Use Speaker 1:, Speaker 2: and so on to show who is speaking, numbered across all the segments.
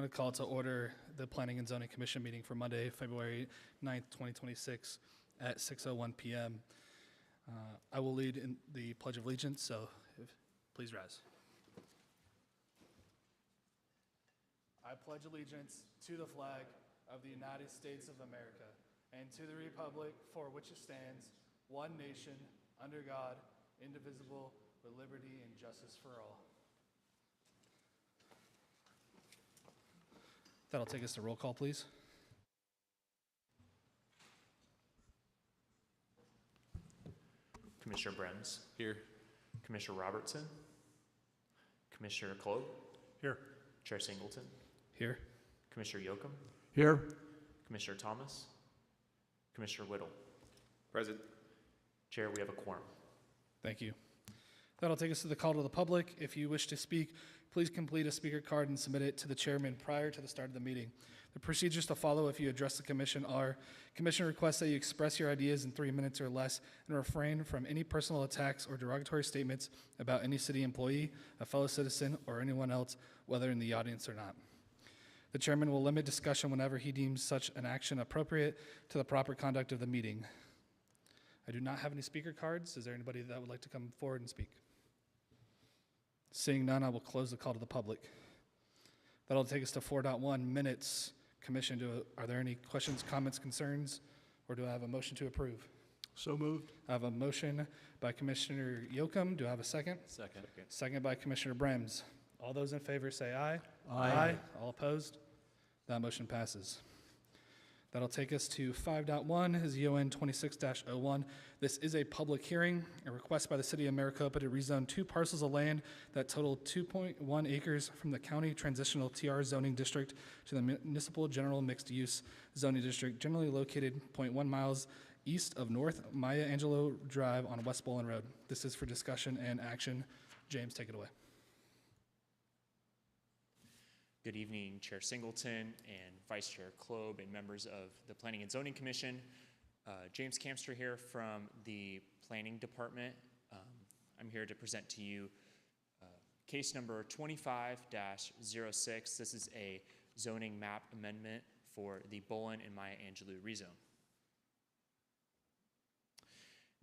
Speaker 1: I'm going to call to order the Planning and Zoning Commission meeting for Monday, February 9th, 2026 at 6:01 p.m. I will lead in the Pledge of Allegiance, so please rise. I pledge allegiance to the flag of the United States of America and to the republic for which it stands, one nation, under God, indivisible, with liberty and justice for all. That'll take us to roll call, please.
Speaker 2: Commissioner Brems. Here. Commissioner Robertson. Commissioner Klob.
Speaker 3: Here.
Speaker 2: Chair Singleton.
Speaker 1: Here.
Speaker 2: Commissioner Yoakum.
Speaker 3: Here.
Speaker 2: Commissioner Thomas. Commissioner Whittle.
Speaker 4: Present.
Speaker 2: Chair, we have a quorum.
Speaker 1: Thank you. That'll take us to the call to the public. If you wish to speak, please complete a speaker card and submit it to the chairman prior to the start of the meeting. The procedures to follow if you address the commission are: commission requests that you express your ideas in 3 minutes or less and refrain from any personal attacks or derogatory statements about any city employee, a fellow citizen, or anyone else, whether in the audience or not. The chairman will limit discussion whenever he deems such an action appropriate to the proper conduct of the meeting. I do not have any speaker cards. Is there anybody that would like to come forward and speak? Seeing none, I will close the call to the public. That'll take us to 4.1 minutes. Commission, are there any questions, comments, concerns, or do I have a motion to approve?
Speaker 3: So moved.
Speaker 1: I have a motion by Commissioner Yoakum. Do I have a second?
Speaker 4: Second.
Speaker 1: Second by Commissioner Brems. All those in favor say aye.
Speaker 3: Aye.
Speaker 1: All opposed? That motion passes. That'll take us to 5.1 is EON 26-01. This is a public hearing, a request by the city of Maricopa to rezone 2 parcels of land that total 2.1 acres from the county transitional TR zoning district to the municipal general mixed use zoning district, generally located 0.1 miles east of North Maya Angelou Drive on West Bowlin Road. This is for discussion and action. James, take it away.
Speaker 2: Good evening, Chair Singleton and Vice Chair Klob and members of the Planning and Zoning Commission. James Camster here from the Planning Department. I'm here to present to you case number 25-06. This is a zoning map amendment for the Bowlin and Maya Angelou rezone.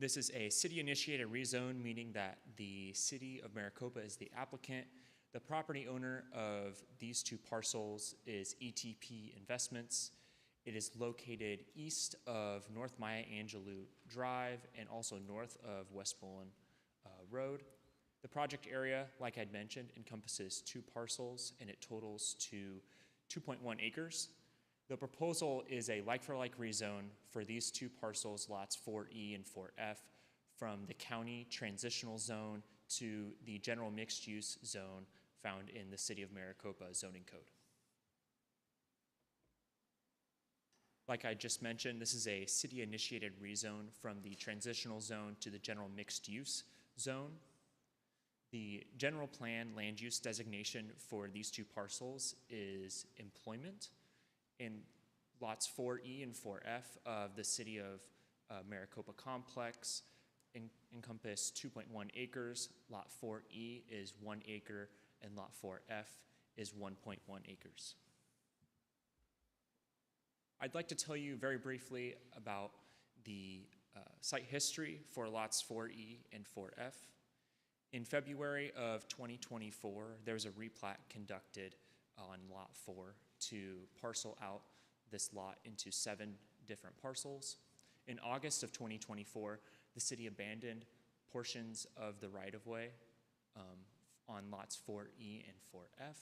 Speaker 2: This is a city-initiated rezone, meaning that the city of Maricopa is the applicant. The property owner of these 2 parcels is ETP Investments. It is located east of North Maya Angelou Drive and also north of West Bowlin Road. The project area, like I'd mentioned, encompasses 2 parcels and it totals to 2.1 acres. The proposal is a like-for-like rezone for these 2 parcels, lots 4E and 4F, from the county transitional zone to the general mixed-use zone found in the City of Maricopa zoning code. Like I just mentioned, this is a city-initiated rezone from the transitional zone to the general mixed-use zone. The general plan land use designation for these 2 parcels is employment, and lots 4E and 4F of the City of Maricopa complex encompass 2.1 acres. Lot 4E is 1 acre, and lot 4F is 1.1 acres. I'd like to tell you very briefly about the site history for lots 4E and 4F. In February of 2024, there was a replat conducted on lot 4 to parcel out this lot into 7 different parcels. In August of 2024, the city abandoned portions of the right-of-way on lots 4E and 4F.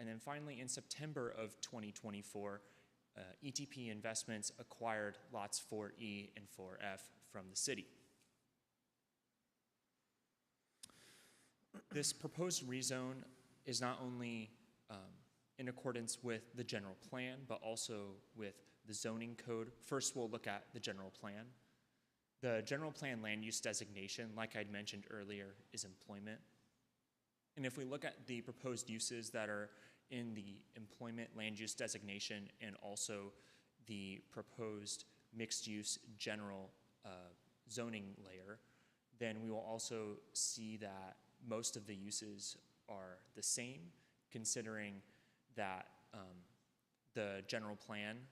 Speaker 2: And then finally, in September of 2024, ETP Investments acquired lots 4E and 4F from the city. This proposed rezone is not only in accordance with the general plan, but also with the zoning code. First, we'll look at the general plan. The general plan land use designation, like I'd mentioned earlier, is employment. And if we look at the proposed uses that are in the employment land use designation and also the proposed mixed use general zoning layer, then we will also see that most of the uses are the same, considering that the general plan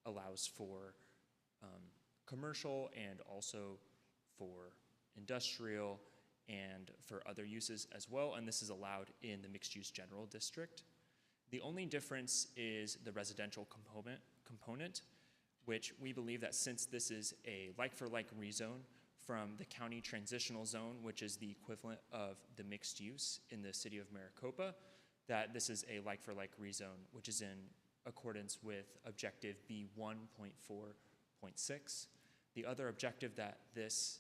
Speaker 2: allows for commercial and also for industrial and for other uses as well, and this is allowed in the mixed-use general district. The only difference is the residential component, which we believe that since this is a like-for-like rezone from the county transitional zone, which is the equivalent of the mixed use in the city of Maricopa, that this is a like-for-like rezone, which is in accordance with objective B1.4.6. The other objective that this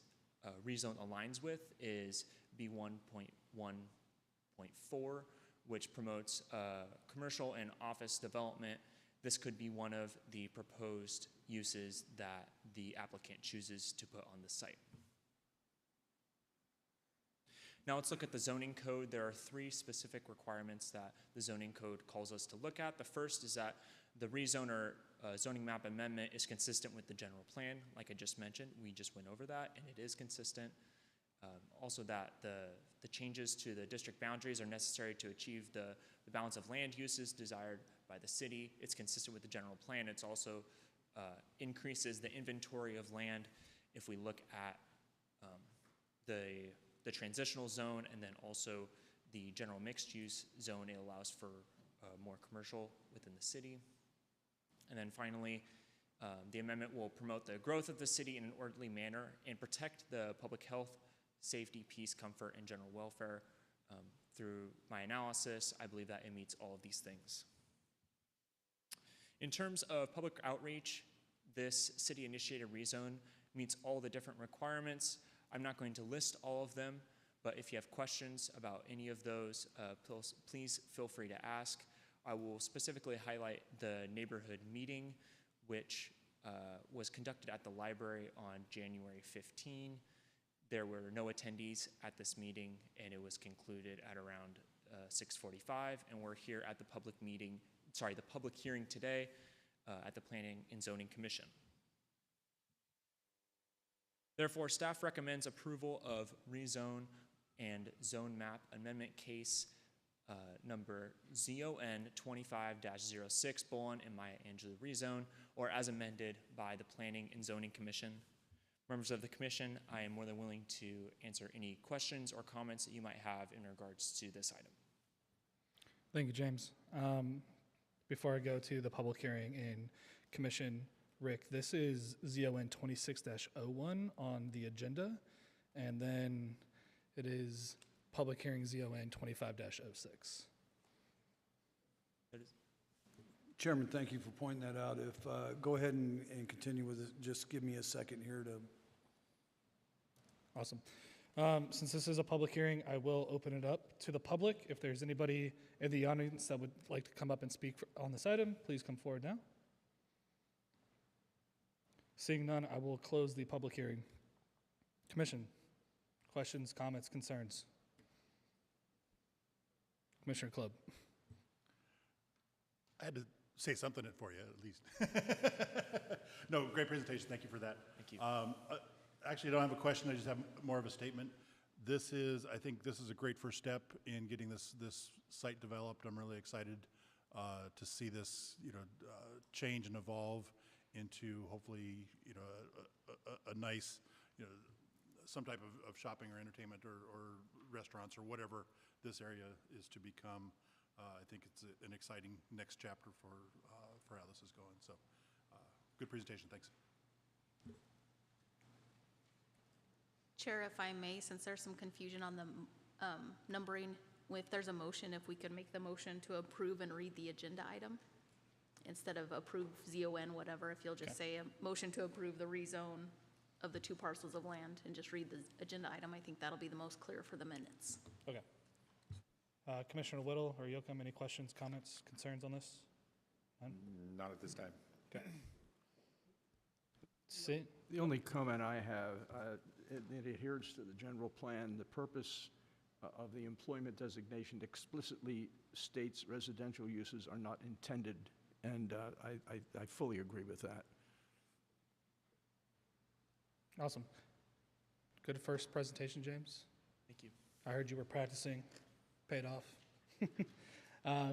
Speaker 2: rezone aligns with is B1.1.4, which promotes commercial and office development. This could be one of the proposed uses that the applicant chooses to put on the site. Now let's look at the zoning code. There are 3 specific requirements that the zoning code calls us to look at. The first is that the rezone or zoning map amendment is consistent with the general plan. Like I just mentioned, we just went over that, and it is consistent. Also that the changes to the district boundaries are necessary to achieve the balance of land uses desired by the city. It's consistent with the general plan. It's also increases the inventory of land. If we look at the transitional zone and then also the general mixed use zone, it allows for more commercial within the city. And then finally, the amendment will promote the growth of the city in an orderly manner and protect the public health, safety, peace, comfort, and general welfare. Through my analysis, I believe that it meets all of these things. In terms of public outreach, this city-initiated rezone meets all the different requirements. I'm not going to list all of them, but if you have questions about any of those, please feel free to ask. I will specifically highlight the neighborhood meeting, which was conducted at the library on January 15. There were no attendees at this meeting, and it was concluded at around 6:45, and we're here at the public hearing today at the Planning and Zoning Commission. Therefore, staff recommends approval of rezone and zone map amendment case number ZON 25-06 Bolin and Maya Angelou rezone, or as amended by the Planning and Zoning Commission. Members of the commission, I am more than willing to answer any questions or comments that you might have in regards to this item.
Speaker 1: Thank you, James. Before I go to the public hearing in commission, Rick, this is ZON 26-01 on the agenda, and then it is public hearing ZON 25-06.
Speaker 3: Chairman, thank you for pointing that out. If, go ahead and continue with it. Just give me a second here to.
Speaker 1: Awesome. Since this is a public hearing, I will open it up to the public. If there's anybody in the audience that would like to come up and speak on this item, please come forward now. Seeing none, I will close the public hearing. Commission, questions, comments, concerns? Commissioner Clubb.
Speaker 4: I had to say something for you, at least. No, great presentation. Thank you for that.
Speaker 2: Thank you.
Speaker 4: Actually, I don't have a question. I just have more of a statement. I think this is a great first step in getting this site developed. I'm really excited to see this, change and evolve into hopefully, a nice, some type of shopping or entertainment or restaurants or whatever this area is to become. I think it's an exciting next chapter for how this is going. So, good presentation. Thanks.
Speaker 5: Chair, if I may, since there's some confusion on the numbering, if there's a motion, if we could make the motion to approve and read the agenda item instead of approve ZON, whatever, if you'll just say a motion to approve the rezone of the 2 parcels of land and just read the agenda item, I think that'll be the most clear for the minutes.
Speaker 1: Okay. Commissioner Whittle or Yocum, any questions, comments, concerns on this? None?
Speaker 6: Not at this time.
Speaker 1: Okay. See?
Speaker 3: The only comment I have, it adheres to the general plan. The purpose of the employment designation explicitly states residential uses are not intended, and I fully agree with that.
Speaker 1: Awesome. Good first presentation, James.
Speaker 2: Thank you.
Speaker 1: I heard you were practicing. Paid off.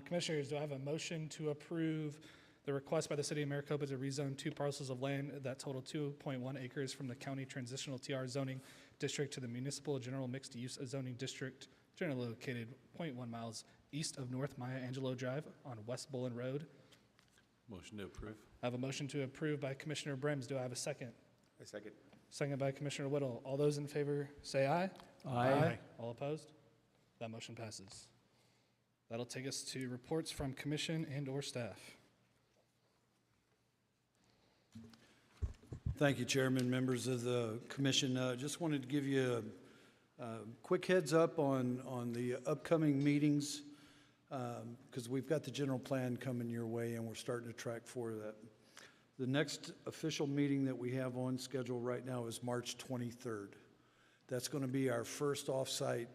Speaker 1: Commissioners, do I have a motion to approve the request by the City of Maricopa to rezone 2 parcels of land that total 2.1 acres from the county transitional TR zoning district to the municipal general mixed-use zoning district, generally located 0.1 miles east of North Maya Angelou Drive on West Bullen Road?
Speaker 6: Motion to approve.
Speaker 1: I have a motion to approve by Commissioner Brims. Do I have a second?
Speaker 6: I second.
Speaker 1: Second by Commissioner Whittle. All those in favor say aye.
Speaker 3: Aye.
Speaker 1: All opposed? That motion passes. That'll take us to reports from commission and/or staff.
Speaker 7: Thank you, Chairman, members of the commission. Just wanted to give you a quick heads up on the upcoming meetings, because we've got the general plan coming your way and we're starting to track for that. The next official meeting that we have on schedule right now is March 23rd. That's going to be our first off-site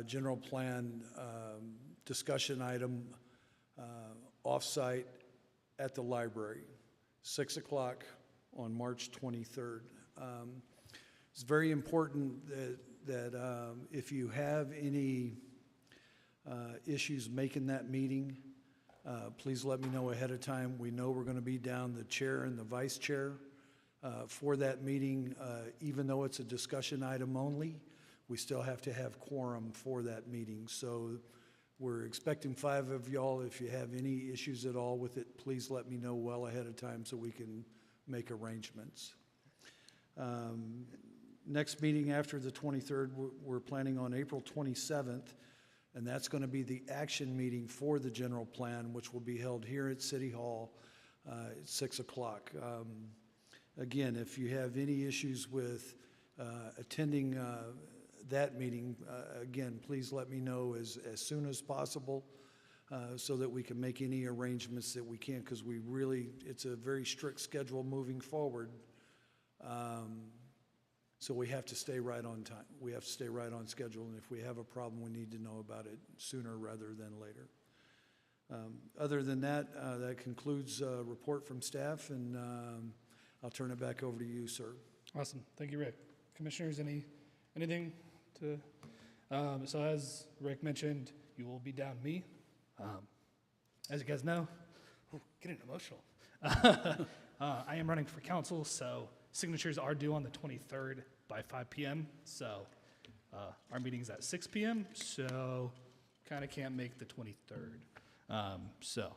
Speaker 7: general plan discussion item off-site at the library, 6 o'clock on March 23rd. It's very important that if you have any issues making that meeting, please let me know ahead of time. We know we're going to be down the chair and the vice chair for that meeting. Even though it's a discussion item only, we still have to have quorum for that meeting. So we're expecting 5 of y'all. If you have any issues at all with it, please let me know well ahead of time so we can make arrangements. Next meeting after the 23rd, we're planning on April 27th, and that's going to be the action meeting for the general plan, which will be held here at City Hall at 6 o'clock. Again, if you have any issues with attending that meeting, again, please let me know as soon as possible so that we can make any arrangements that we can, because it's a very strict schedule moving forward. So we have to stay right on time. We have to stay right on schedule, and if we have a problem, we need to know about it sooner rather than later. Other than that, that concludes a report from staff, and I'll turn it back over to you, sir.
Speaker 1: Awesome. Thank you, Rick. Commissioners, anything to, so as Rick mentioned, you will be down me. As you guys know, getting emotional. I am running for council, so signatures are due on the 23rd by 5 p.m. So our meeting's at 6 p.m., so kind of can't make the 23rd. So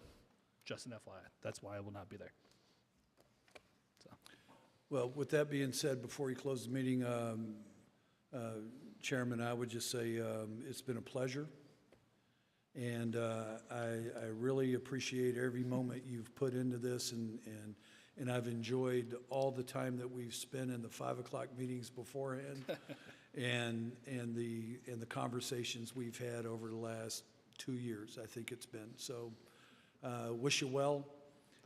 Speaker 1: just an FYI, that's why I will not be there. So.
Speaker 7: Well, with that being said, before you close the meeting, Chairman, I would just say it's been a pleasure. And I really appreciate every moment you've put into this, and I've enjoyed all the time that we've spent in the 5 o'clock meetings beforehand, and the conversations we've had over the last 2 years. I think it's been so. Wish you well,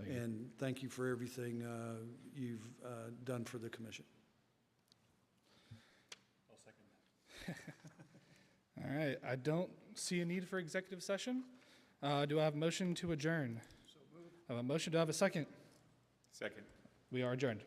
Speaker 7: and thank you for everything you've done for the commission.
Speaker 4: I'll second that.
Speaker 1: All right, I don't see a need for executive session. Do I have a motion to adjourn? So moved. I have a motion. Do I have a second?
Speaker 6: Second.
Speaker 1: We are adjourned.